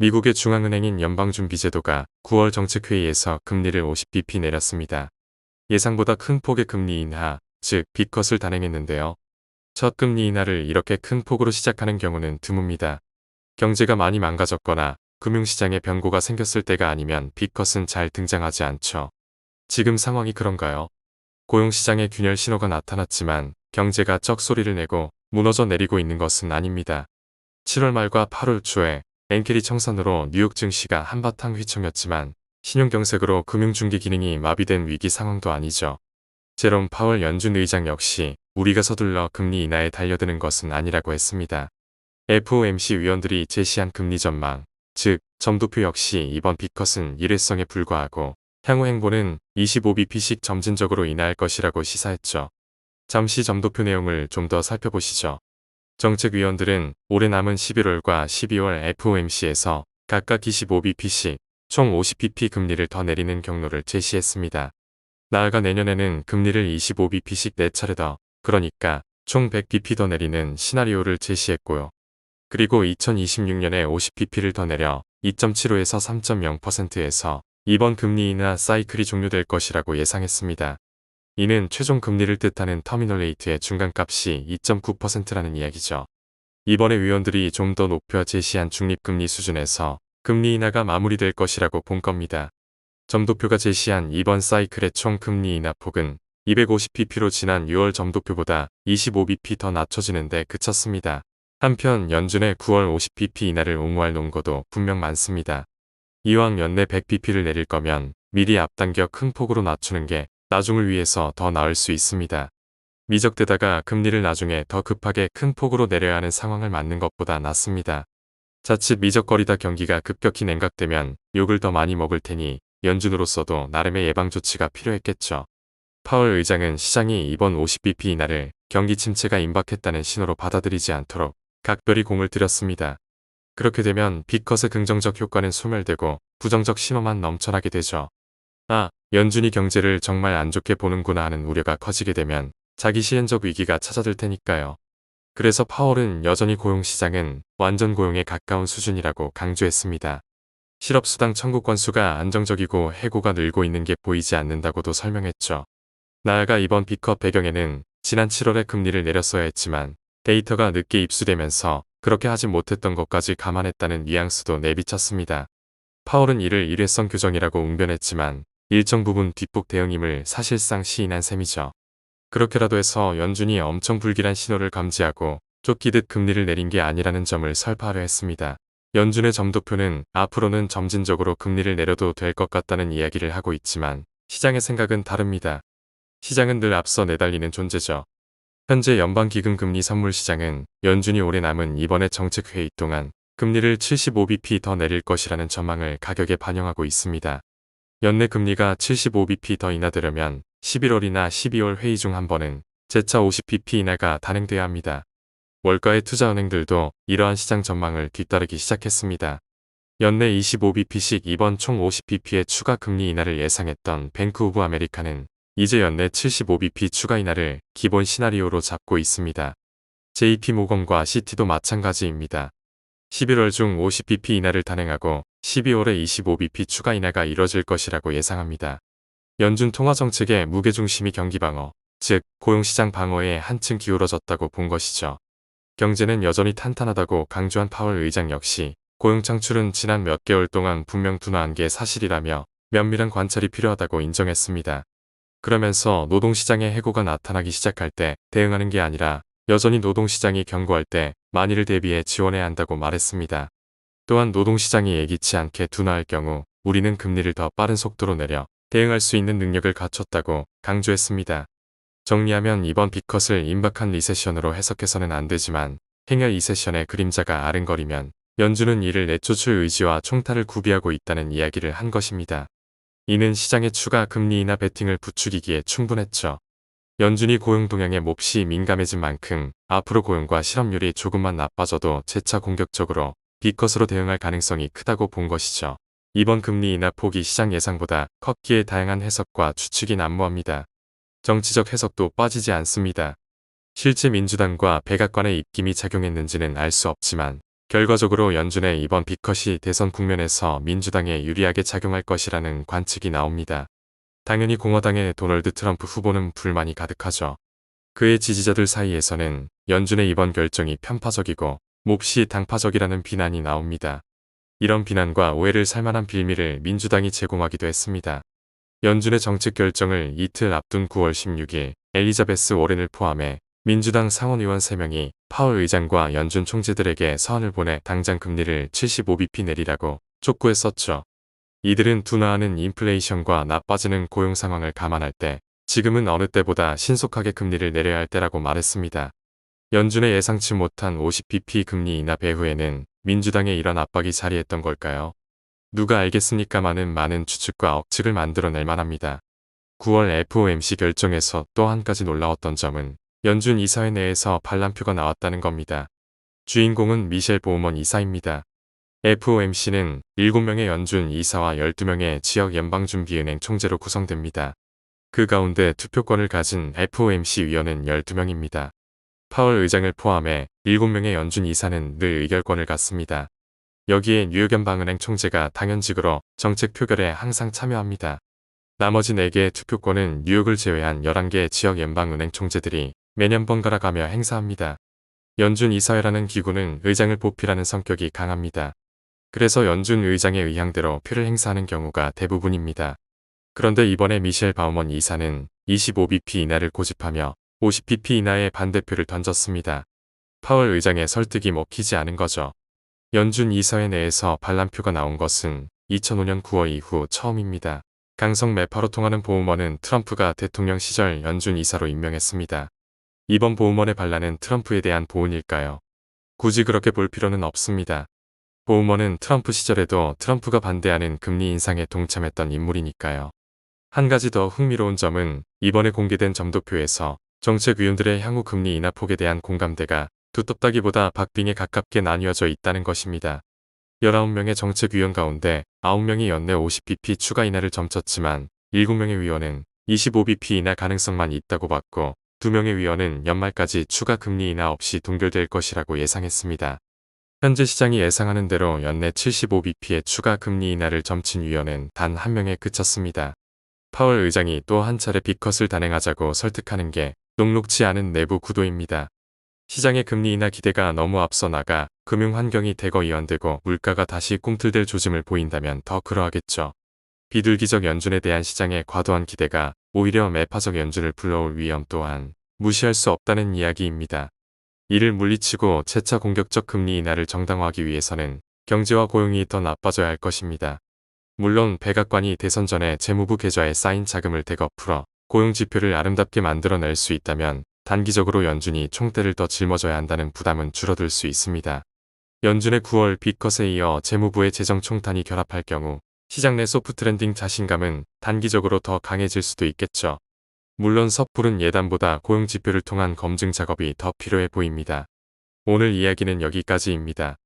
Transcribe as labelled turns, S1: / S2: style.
S1: 미국의 중앙은행인 연방준비제도가 9월 정책회의에서 금리를 50bp 내렸습니다. 예상보다 큰 폭의 금리 인하, 즉 빅컷을 단행했는데요. 첫 금리 인하를 이렇게 큰 폭으로 시작하는 경우는 드뭅니다. 경제가 많이 망가졌거나 금융시장에 변고가 생겼을 때가 아니면 빅컷은 잘 등장하지 않죠. 지금 상황이 그런가요? 고용시장에 균열 신호가 나타났지만 경제가 쩍소리를 내고 무너져 내리고 있는 것은 아닙니다. 7월 말과 8월 초에 엔캐리 청산으로 뉴욕 증시가 한바탕 휘청였지만 신용경색으로 금융중개 기능이 마비된 위기 상황도 아니죠. 제롬 파월 연준 의장 역시 우리가 서둘러 금리 인하에 달려드는 것은 아니라고 했습니다. FOMC 위원들이 제시한 금리 전망, 즉 점도표 역시 이번 빅컷은 일회성에 불과하고 향후 행보는 25bp씩 점진적으로 인하할 것이라고 시사했죠. 잠시 점도표 내용을 좀 더 살펴보시죠. 정책위원들은 올해 남은 11월과 12월 FOMC에서 각각 25bp씩 총 50bp 금리를 더 내리는 경로를 제시했습니다. 나아가 내년에는 금리를 25bp씩 4차례 더, 그러니까 총 100bp 더 내리는 시나리오를 제시했고요. 그리고 2026년에 50bp를 더 내려 2.75에서 3.0%에서 이번 금리 인하 사이클이 종료될 것이라고 예상했습니다. 이는 최종 금리를 뜻하는 터미널 레이트의 중간값이 2.9%라는 이야기죠. 이번에 위원들이 좀 더 높여 제시한 중립금리 수준에서 금리 인하가 마무리될 것이라고 본 겁니다. 점도표가 제시한 이번 사이클의 총 금리 인하 폭은 250bp로 지난 6월 점도표보다 25bp 더 낮춰지는데 그쳤습니다. 한편 연준의 9월 50bp 인하를 옹호할 논거도 분명 많습니다. 이왕 연내 100bp를 내릴 거면 미리 앞당겨 큰 폭으로 낮추는 게 나중을 위해서 더 나을 수 있습니다. 미적대다가 금리를 나중에 더 급하게 큰 폭으로 내려야 하는 상황을 맞는 것보다 낫습니다. 자칫 미적거리다 경기가 급격히 냉각되면 욕을 더 많이 먹을 테니 연준으로서도 나름의 예방 조치가 필요했겠죠. 파월 의장은 시장이 이번 50bp 인하를 경기 침체가 임박했다는 신호로 받아들이지 않도록 각별히 공을 들였습니다. 그렇게 되면 빅컷의 긍정적 효과는 소멸되고 부정적 신호만 넘쳐나게 되죠. 연준이 경제를 정말 안 좋게 보는구나 하는 우려가 커지게 되면 자기 실현적 위기가 찾아들 테니까요. 그래서 파월은 여전히 고용시장은 완전 고용에 가까운 수준이라고 강조했습니다. 실업수당 청구 건수가 안정적이고 해고가 늘고 있는 게 보이지 않는다고도 설명했죠. 나아가 이번 빅컷 배경에는 지난 7월에 금리를 내렸어야 했지만 데이터가 늦게 입수되면서 그렇게 하지 못했던 것까지 감안했다는 뉘앙스도 내비쳤습니다. 파월은 이를 일회성 규정이라고 웅변했지만 일정 부분 뒷북 대응임을 사실상 시인한 셈이죠. 그렇게라도 해서 연준이 엄청 불길한 신호를 감지하고 쫓기듯 금리를 내린 게 아니라는 점을 설파하려 했습니다. 연준의 점도표는 앞으로는 점진적으로 금리를 내려도 될 것 같다는 이야기를 하고 있지만 시장의 생각은 다릅니다. 시장은 늘 앞서 내달리는 존재죠. 현재 연방기금금리 선물시장은 연준이 올해 남은 이번의 정책회의 동안 금리를 75bp 더 내릴 것이라는 전망을 가격에 반영하고 있습니다. 연내 금리가 75bp 더 인하되려면 11월이나 12월 회의 중 한 번은 재차 50bp 인하가 단행돼야 합니다. 월가의 투자은행들도 이러한 시장 전망을 뒤따르기 시작했습니다. 연내 25bp씩 이번 총 50bp의 추가 금리 인하를 예상했던 뱅크 오브 아메리카는 이제 연내 75bp 추가 인하를 기본 시나리오로 잡고 있습니다. JP모건과 시티도 마찬가지입니다. 11월 중 50bp 인하를 단행하고 12월에 25bp 추가 인하가 이뤄질 것이라고 예상합니다. 연준 통화정책의 무게중심이 경기 방어, 즉 고용시장 방어에 한층 기울어졌다고 본 것이죠. 경제는 여전히 탄탄하다고 강조한 파월 의장 역시 고용 창출은 지난 몇 개월 동안 분명 둔화한 게 사실이라며 면밀한 관찰이 필요하다고 인정했습니다. 그러면서 노동시장의 해고가 나타나기 시작할 때 대응하는 게 아니라 여전히 노동시장이 견고할 때 만일을 대비해 지원해야 한다고 말했습니다. 또한 노동시장이 예기치 않게 둔화할 경우 우리는 금리를 더 빠른 속도로 내려 대응할 수 있는 능력을 갖췄다고 강조했습니다. 정리하면 이번 빅컷을 임박한 리세션으로 해석해서는 안 되지만 행여 이 세션의 그림자가 아른거리면 연준은 이를 내쫓을 의지와 총탄을 구비하고 있다는 이야기를 한 것입니다. 이는 시장의 추가 금리 인하 베팅을 부추기기에 충분했죠. 연준이 고용 동향에 몹시 민감해진 만큼 앞으로 고용과 실업률이 조금만 나빠져도 재차 공격적으로 빅컷으로 대응할 가능성이 크다고 본 것이죠. 이번 금리 인하 폭이 시장 예상보다 컸기에 다양한 해석과 추측이 난무합니다. 정치적 해석도 빠지지 않습니다. 실제 민주당과 백악관의 입김이 작용했는지는 알 수 없지만 결과적으로 연준의 이번 빅컷이 대선 국면에서 민주당에 유리하게 작용할 것이라는 관측이 나옵니다. 당연히 공화당의 도널드 트럼프 후보는 불만이 가득하죠. 그의 지지자들 사이에서는 연준의 이번 결정이 편파적이고 몹시 당파적이라는 비난이 나옵니다. 이런 비난과 오해를 살만한 빌미를 민주당이 제공하기도 했습니다. 연준의 정책 결정을 이틀 앞둔 9월 16일 엘리자베스 워렌을 포함해 민주당 상원의원 3명이 파월 의장과 연준 총재들에게 서한을 보내 당장 금리를 75bp 내리라고 촉구했었죠. 이들은 둔화하는 인플레이션과 나빠지는 고용 상황을 감안할 때 지금은 어느 때보다 신속하게 금리를 내려야 할 때라고 말했습니다. 연준의 예상치 못한 50bp 금리 인하 배후에는 민주당의 이런 압박이 자리했던 걸까요? 누가 알겠습니까만은 추측과 억측을 만들어낼 만합니다. 9월 FOMC 결정에서 또 한 가지 놀라웠던 점은 연준 이사회 내에서 반란표가 나왔다는 겁니다. 주인공은 미셸 보우먼 이사입니다. FOMC는 7명의 연준 이사와 12명의 지역 연방준비은행 총재로 구성됩니다. 그 가운데 투표권을 가진 FOMC 위원은 12명입니다. 파월 의장을 포함해 7명의 연준 이사는 늘 의결권을 갖습니다. 여기에 뉴욕 연방은행 총재가 당연직으로 정책 표결에 항상 참여합니다. 나머지 4개의 투표권은 뉴욕을 제외한 11개의 지역 연방은행 총재들이 매년 번갈아 가며 행사합니다. 연준 이사회라는 기구는 의장을 보필하는 성격이 강합니다. 그래서 연준 의장의 의향대로 표를 행사하는 경우가 대부분입니다. 그런데 이번에 미셸 바우먼 이사는 25bp 인하를 고집하며 50bp 인하의 반대표를 던졌습니다. 파월 의장의 설득이 먹히지 않은 거죠. 연준 이사회 내에서 반란표가 나온 것은 2005년 9월 이후 처음입니다. 강성 매파로 통하는 보우먼은 트럼프가 대통령 시절 연준 이사로 임명했습니다. 이번 보우먼의 반란은 트럼프에 대한 보은일까요? 굳이 그렇게 볼 필요는 없습니다. 보우먼은 트럼프 시절에도 트럼프가 반대하는 금리 인상에 동참했던 인물이니까요. 한 가지 더 흥미로운 점은 이번에 공개된 점도표에서 정책위원들의 향후 금리 인하 폭에 대한 공감대가 두텁다기보다 박빙에 가깝게 나뉘어져 있다는 것입니다. 19명의 정책위원 가운데 9명이 연내 50bp 추가 인하를 점쳤지만 7명의 위원은 25bp 인하 가능성만 있다고 봤고 2명의 위원은 연말까지 추가 금리 인하 없이 동결될 것이라고 예상했습니다. 현재 시장이 예상하는 대로 연내 75bp의 추가 금리 인하를 점친 위원은 단 1명에 그쳤습니다. 파월 의장이 또 한 차례 빅컷을 단행하자고 설득하는 게 녹록지 않은 내부 구도입니다. 시장의 금리 인하 기대가 너무 앞서 나가 금융 환경이 대거 이완되고 물가가 다시 꿈틀댈 조짐을 보인다면 더 그러하겠죠. 비둘기적 연준에 대한 시장의 과도한 기대가 오히려 매파적 연준을 불러올 위험 또한 무시할 수 없다는 이야기입니다. 이를 물리치고 재차 공격적 금리 인하를 정당화하기 위해서는 경제와 고용이 더 나빠져야 할 것입니다. 물론 백악관이 대선 전에 재무부 계좌에 쌓인 자금을 대거 풀어 고용 지표를 아름답게 만들어낼 수 있다면 단기적으로 연준이 총대를 더 짊어져야 한다는 부담은 줄어들 수 있습니다. 연준의 9월 빅컷에 이어 재무부의 재정 총탄이 결합할 경우 시장 내 소프트랜딩 자신감은 단기적으로 더 강해질 수도 있겠죠. 물론 섣부른 예단보다 고용 지표를 통한 검증 작업이 더 필요해 보입니다. 오늘 이야기는 여기까지입니다.